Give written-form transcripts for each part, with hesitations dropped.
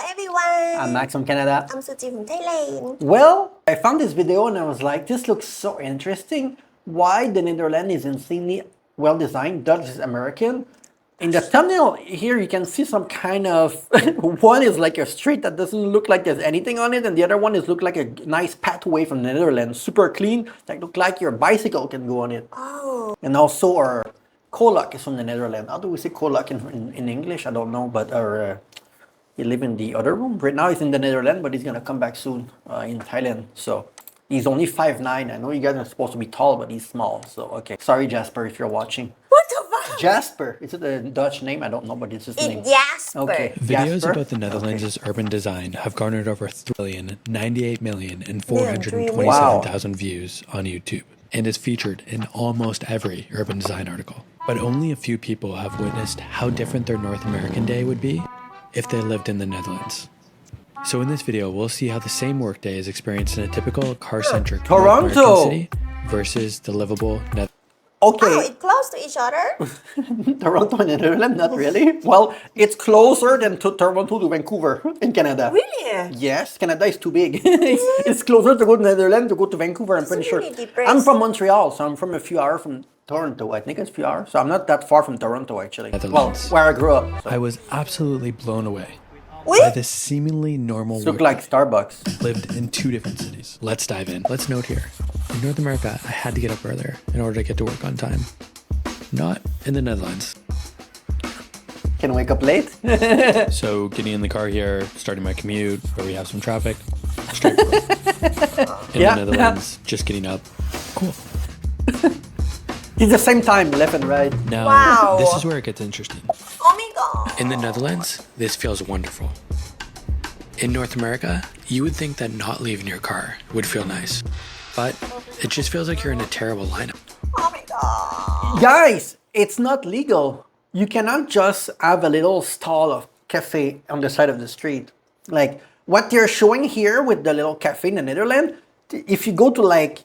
everyone. I'm Max from Canada. I'm Suji from Thailand. Well, I found this video and I was like, this looks so interesting. Why the Netherlands is insanely well designed, Dutch is American. In the thumbnail here, you can see some kind of, one is like a street that doesn't look like there's anything on it, and the other one is look like a nice pathway from the Netherlands, super clean, that look like your bicycle can go on it. Oh. And also our Kolak is from the Netherlands. How do we say Kolak in English? I don't know, but our he live in the other room. Right now he's in the Netherlands, but he's gonna come back soon in Thailand. So he's only 5'9". I know you guys are supposed to be tall, but he's small. So okay, sorry Jasper if you're watching. What the fuck? Jasper, is it a Dutch name? I don't know, but it's his name. It's Jasper. Okay. Videos Jasper? about the Netherlands' urban design have garnered over 3,098,427,000 Wow. views on YouTube and is featured in almost every urban design article. But only a few people have witnessed how different their North American day would be if they lived in the Netherlands. So in this video, we'll see how the same workday is experienced in a typical car-centric North Toronto! American city versus the livable Netherlands. Oh, Okay, it's close to each other? Toronto and Netherlands, not really. Well, it's closer than to Toronto to Vancouver in Canada. Really? Yes, Canada is too big. it's closer to go to Netherlands to go to Vancouver, I'm pretty sure. really depressed. I'm from Montreal, so I'm from a few hours from Toronto. I think it's a few hours. So I'm not that far from Toronto, actually. Well, Netherlands. where I grew up. So. I was absolutely blown away Oui? by this seemingly normal Look workday. like Starbucks. Lived in two different cities. Let's dive in. Let's note here. In North America, I had to get up earlier in order to get to work on time. Not in the Netherlands. Can wake up late. So getting in the car here, starting my commute, where we have some traffic, straightforward. In Yeah. the Netherlands, just getting up. Cool. It's the same time, left and right. Now, Wow. this is where it gets interesting. Oh my god. In the Netherlands, this feels wonderful. In North America, you would think that not leaving your car would feel nice. But it just feels like you're in a terrible lineup. Oh my god. Guys, it's not legal. You cannot just have a little stall of cafe on the side of the street. Like what they're showing here with the little cafe in the Netherlands, if you go to like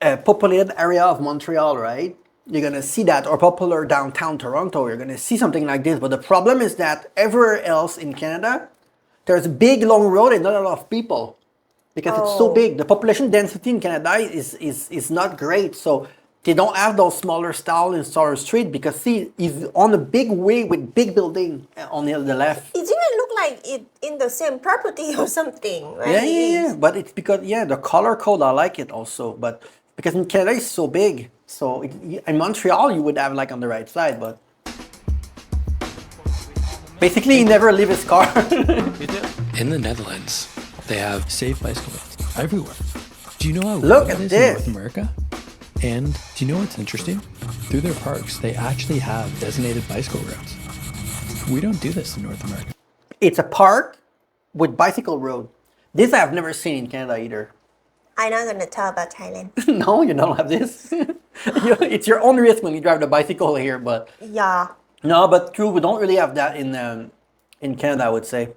a populated area of Montreal, right? You're gonna see that, or popular downtown Toronto, you're gonna see something like this. But the problem is that everywhere else in Canada, there's a big long road and not a lot of people. Because it's so Oh. big. The population density in Canada is not great. So they don't have those smaller style in smaller street because see, it's on a big way with big building on the left. It even look like it in the same property or something, right? Yeah. But it's because, the color code, I like it also. But because in Canada, it's so big. So in Montreal, you would have like on the right side, but basically, he never leave his car. In the Netherlands, they have safe bicycle lanes everywhere. Do you know how Look rare at that is this. in North America? And do you know what's interesting? Through their parks, they actually have designated bicycle routes. We don't do this in North America. It's a park with bicycle road. This I've never seen in Canada either. I'm not gonna talk about Thailand. No, you don't have this. It's your own risk when you drive the bicycle here, but Yeah. no, but true, we don't really have that in Canada, I would say.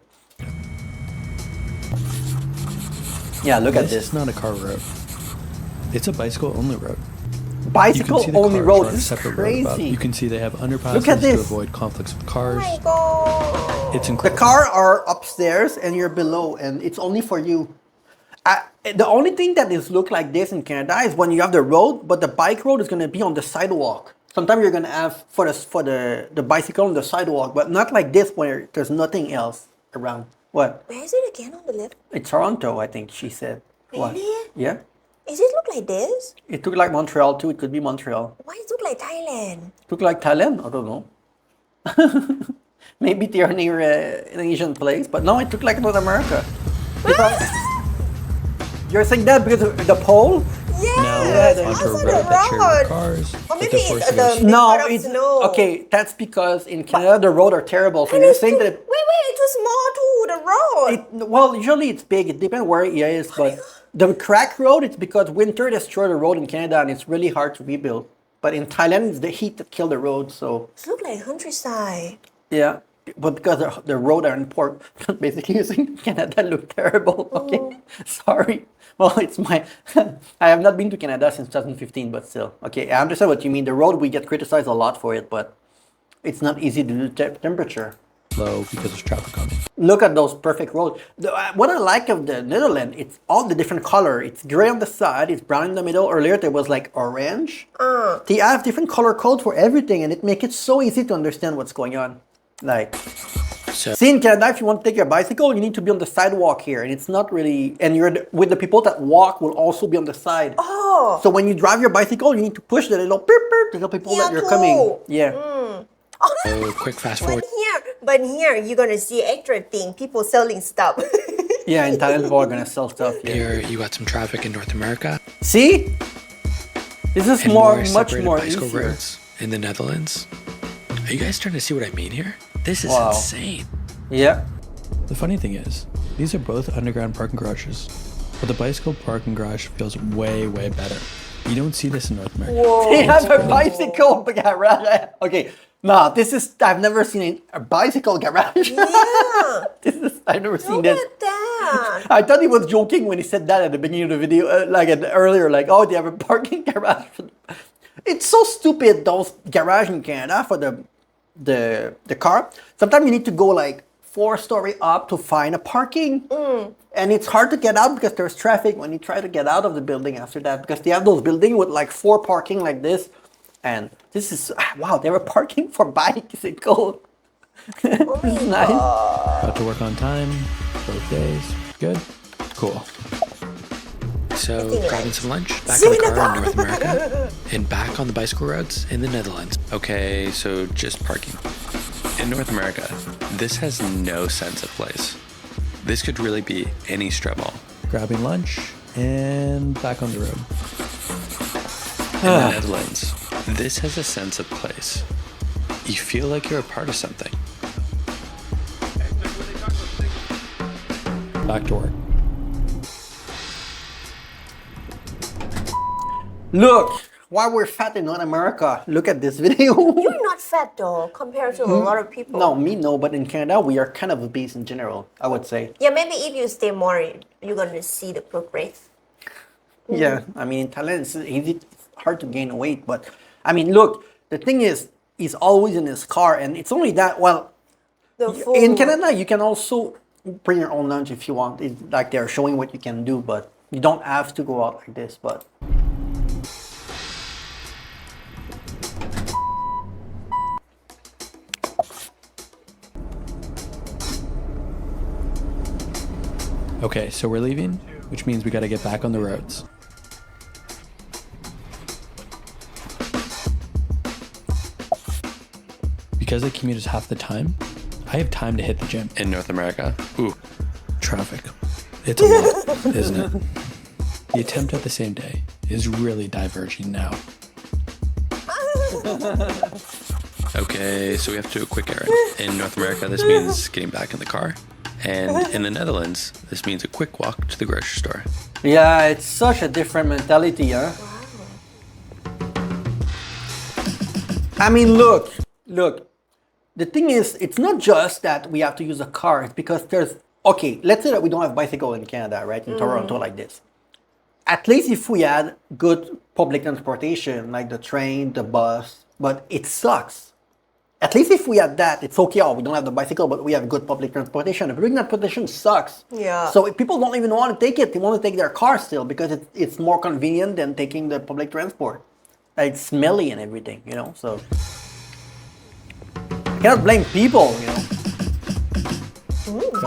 Yeah, look at This this. is not a car road. It's a bicycle-only road. Bicycle see the only cars road. are on a This is separate road above. crazy. You can see they have underpasses Look at to this. avoid conflicts with Oh cars. my god. It's The incredible. car are upstairs and you're below, and it's only for you. The only thing that is look like this in Canada is when you have the road, but the bike road is gonna be on the sidewalk. Sometimes you're gonna have for the bicycle on the sidewalk, but not like this where there's nothing else around. What? Where is it again on the left? It's Toronto, I think she said. What? Really? Yeah. Is it look like this? It looked like Montreal too. It could be Montreal. Why it look like Thailand? Look like Thailand? I don't know. Maybe they're near an Asian place, but no, it looked like North America. You're saying that because of the pole? Yes. Now, onto a Also road the that shared with road. cars, Or but maybe they're it's forced to the go big No, part of it's snow. okay. That's because in Canada the road are terrible. So And you're it's saying too, that wait, it's too small too, the road. well, usually it's big. It depends where it is, but the crack road it's because winter destroyed the road in Canada and it's really hard to rebuild. But in Thailand, it's the heat that killed the road. So It look like countryside. yeah, but because the road are in port, basically you're saying Canada look terrible. Okay, sorry. Well, it's my. I have not been to Canada since 2015, but still. Okay, I understand what you mean. The road we get criticized a lot for it, but it's not easy to do temperature. slow because there's traffic coming. Look at those perfect roads. What I like of the Netherlands, it's all the different color. It's gray on the side, it's brown in the middle. Earlier there was like orange. They have different color codes for everything, and it makes it so easy to understand what's going on. Like, So see, in Canada, if you want to take your bicycle, you need to be on the sidewalk here, and it's not really. And you're with the people that walk will also be on the side. Oh. So when you drive your bicycle, you need to push the little beep beep to tell people that you're coming. Yeah. quick fast forward. But here you're gonna see extra thing, people selling stuff. Yeah, in Thailand, people are gonna sell stuff. Yeah. Here you got some traffic in North America. See, this is And much separated more bicycle easier. roads in the Netherlands. Are you guys starting to see what I mean here? This is Wow. insane. Yeah. The funny thing is, these are both underground parking garages, but the bicycle parking garage feels way, way better. You don't see this in North America. They have a bicycle garage. Okay, no, this is. I've never seen a bicycle garage. Yeah. I've never seen Look this. at that. I thought he was joking when he said that at the beginning of the video, earlier, like, oh, they have a parking garage. It's so stupid, those garage in Canada for the car. Sometimes you need to go like 4-story up to find a parking. And it's hard to get out because there's traffic when you try to get out of the building after that, because they have those buildings with like 4 parking like this. And this is, wow, they were parking for bikes. It's cool. This is nice. About to work on time, both days. Good? Cool. So, grabbing some lunch, back in the car in North America, and back on the bicycle roads in the Netherlands. Okay, so just parking. In North America, this has no sense of place. This could really be any strip mall. Grabbing lunch, and back on the road. In the Netherlands, this has a sense of place. You feel like you're a part of something. Back to work. Look, while we're fat in North America, look at this video. You're not fat though, compared to a lot of people. No, me no, but in Canada, we are kind of obese in general, I would say. Yeah, maybe if you stay more, you're gonna see the progress. Yeah, I mean, in Thailand, it's hard to gain weight, but I mean, look, the thing is, he's always in his car, and it's only that, well, The food. in Canada, you can also bring your own lunch if you want. It's like they're showing what you can do, but you don't have to go out like this, but. Okay, so we're leaving, which means we gotta get back on the roads. Because the commute is half the time, I have time to hit the gym. In North America, ooh, traffic. It's a lot, isn't it? The attempt at the same day is really diverging now. Okay, so we have to do a quick errand. In North America, this means getting back in the car. And in the Netherlands, this means a quick walk to the grocery store. Yeah, it's such a different mentality, huh? I mean, look. The thing is, it's not just that we have to use a car. It's because there's, okay, let's say that we don't have bicycle in Canada, right? In Toronto like this. At least if we had good public transportation, like the train, the bus, but it sucks. At least if we had that, it's okay. Oh, we don't have the bicycle, but we have good public transportation. The public transportation sucks. Yeah. So if people don't even want to take it, they want to take their car still because it's more convenient than taking the public transport. It's smelly and everything, you know. So I cannot blame people, you know.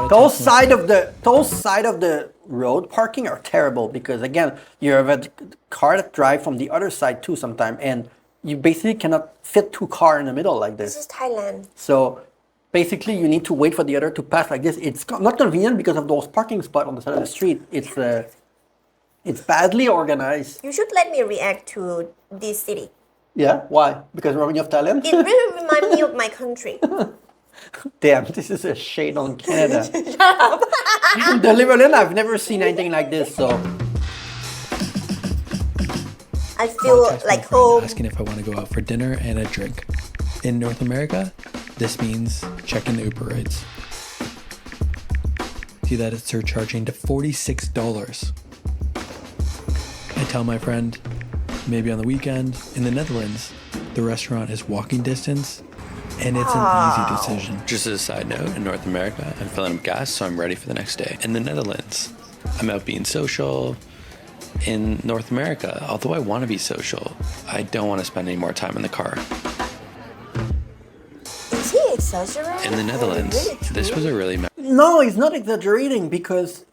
Those side of the road parking are terrible because again, you have a car that drive from the other side too sometimes, and you basically cannot fit 2 cars in the middle like This this. is Thailand. So basically, you need to wait for the other to pass like this. It's not convenient because of those parking spots on the side of the street. It's badly organized. You should let me react to this city. Yeah, why? Because we're of Thailand. It really reminds me of my country. Damn, this is a shade on Canada. The Liberland, I've never seen anything like this. So I feel Text my like friend home. asking if I want to go out for dinner and a drink. In North America, this means checking the Uber rates. See that it's surcharging to $46. I tell my friend, maybe on the weekend. In the Netherlands, the restaurant is walking distance And it's an easy decision. Just as a side note, in North America, I'm filling up gas, so I'm ready for the next day. In the Netherlands, I'm out being social. In North America, although I want to be social, I don't want to spend any more time in the car. Is he exaggerating? In the Netherlands, this was a really No, it's not exaggerating because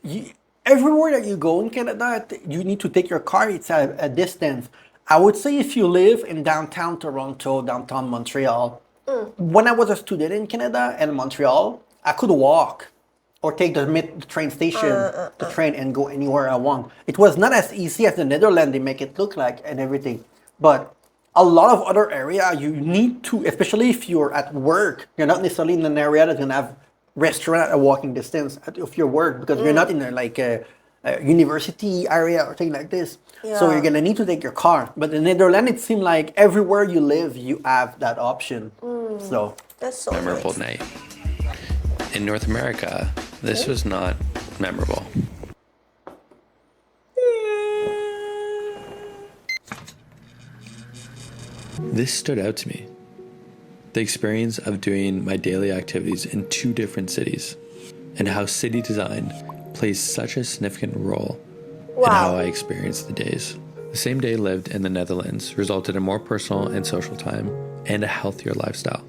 everywhere that you go in Canada, you need to take your car. It's a distance. I would say if you live in downtown Toronto, downtown Montreal, when I was a student in Canada and Montreal, I could walk or take the train station, the train, and go anywhere I want. It was not as easy as the Netherlands they make it look like and everything. But a lot of other area you need to, especially if you're at work, you're not necessarily in an area that's gonna have restaurant at a walking distance of your work because you're not in a university area or thing like this. So you're gonna need to take your car. But in Netherlands, it seemed like everywhere you live, you have that option. So That's so memorable nice. night. In North America, this was not memorable. This stood out to me. The experience of doing my daily activities in two different cities, and how city design plays such a significant role in how I experience the days. The same day lived in the Netherlands resulted in more personal and social time and a healthier lifestyle.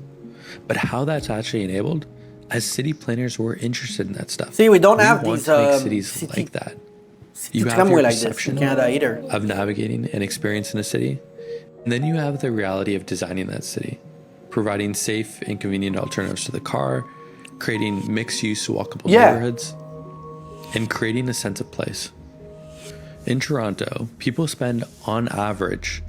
But how that's actually enabled, as city planners were interested in that stuff. see, we don't We have want these to make cities city like that. city You have tramway your like this in perception Canada either. of navigating an experience in a city, and then you have the reality of designing that city, providing safe and convenient alternatives to the car, creating mixed-use walkable neighborhoods, and creating a sense of place. In Toronto, people spend, on average,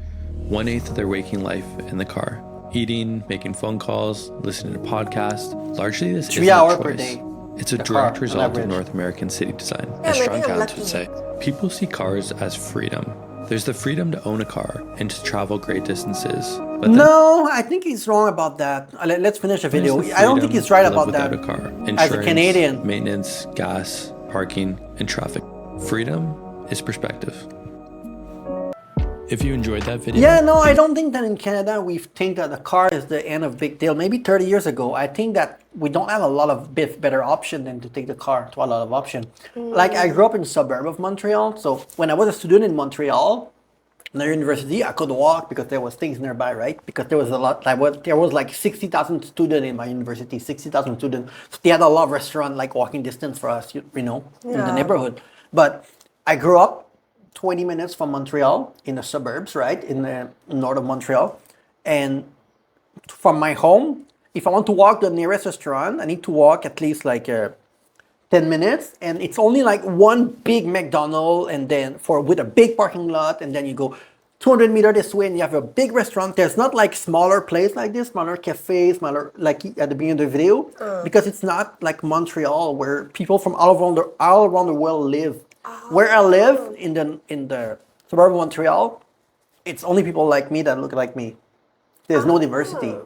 1/8 of their waking life in the car, eating, making phone calls, listening to podcasts. Largely, this 3 isn't a hours per choice. day. It's a The direct car, on result of average. North American city design. Yeah, As maybe Strong I'm Counts would lucky. say, people see cars as freedom. There's the freedom to own a car and to travel great distances. But then No, I think he's wrong about that. Let's finish the there's video. the I don't think freedom he's right to live about that. without a car. As a Insurance, Canadian. maintenance, gas, parking, and traffic. Freedom is perspective. If you enjoyed that video, Yeah, no, I don't think that in Canada we think that the car is the end of big deal. Maybe 30 years ago, I think that we don't have a lot of better option than to take the car. To a lot of option. Like I grew up in the suburb of Montreal, so when I was a student in Montreal, in the university, I could walk because there was things nearby, right? Because there was a lot. There was like 60,000 students in my university, 60,000 students. So they had a lot of restaurant like walking distance for us, you know, in the neighborhood. But I grew up 20 minutes from Montreal in the suburbs, right, in the north of Montreal. And from my home, if I want to walk the nearest restaurant, I need to walk at least like 10 minutes. And it's only like one big McDonald's and then with a big parking lot. And then you go 200 meters this way and you have a big restaurant. There's not like smaller place like this, smaller cafes, smaller, like at the beginning of the video, because it's not like Montreal where people from all around the world live. Where I live in the suburb of Montreal, it's only people like me that look like me. There's no diversity.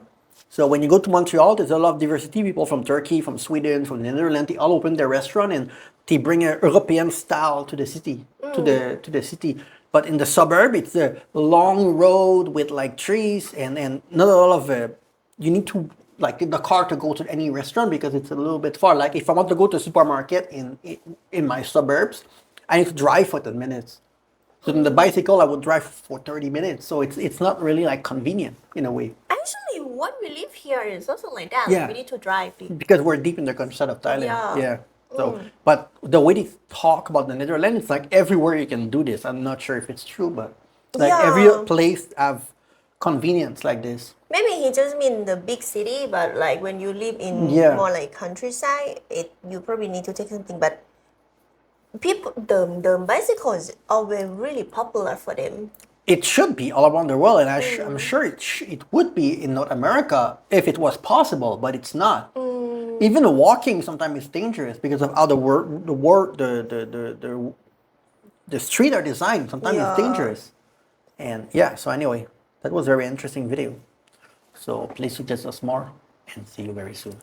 So when you go to Montreal, there's a lot of diversity. People from Turkey, from Sweden, from the Netherlands, they all open their restaurant and they bring a European style to the city, to the city. But in the suburb, it's a long road with like trees and not a lot of. You need to like the car to go to any restaurant because it's a little bit far. Like if I want to go to a supermarket in my suburbs, I need to drive for 10 minutes. So in the bicycle, I would drive for 30 minutes. So it's not really like convenient in a way. Actually, when we live here, it's also like that. Yeah. We need to drive. Because we're deep in the countryside of Thailand. Yeah. So, but the way they talk about the Netherlands, it's like everywhere you can do this. I'm not sure if it's true, but like every place have convenience like this. Maybe he just mean the big city, but like when you live in more like countryside, you probably need to take something. But people, the bicycle is always really popular for them. It should be all around the world, and I'm sure it would be in North America if it was possible, but it's not. Even walking sometimes is dangerous because of how the street are designed. Sometimes it's dangerous, and so anyway, that was a very interesting video. So please suggest us more, and see you very soon.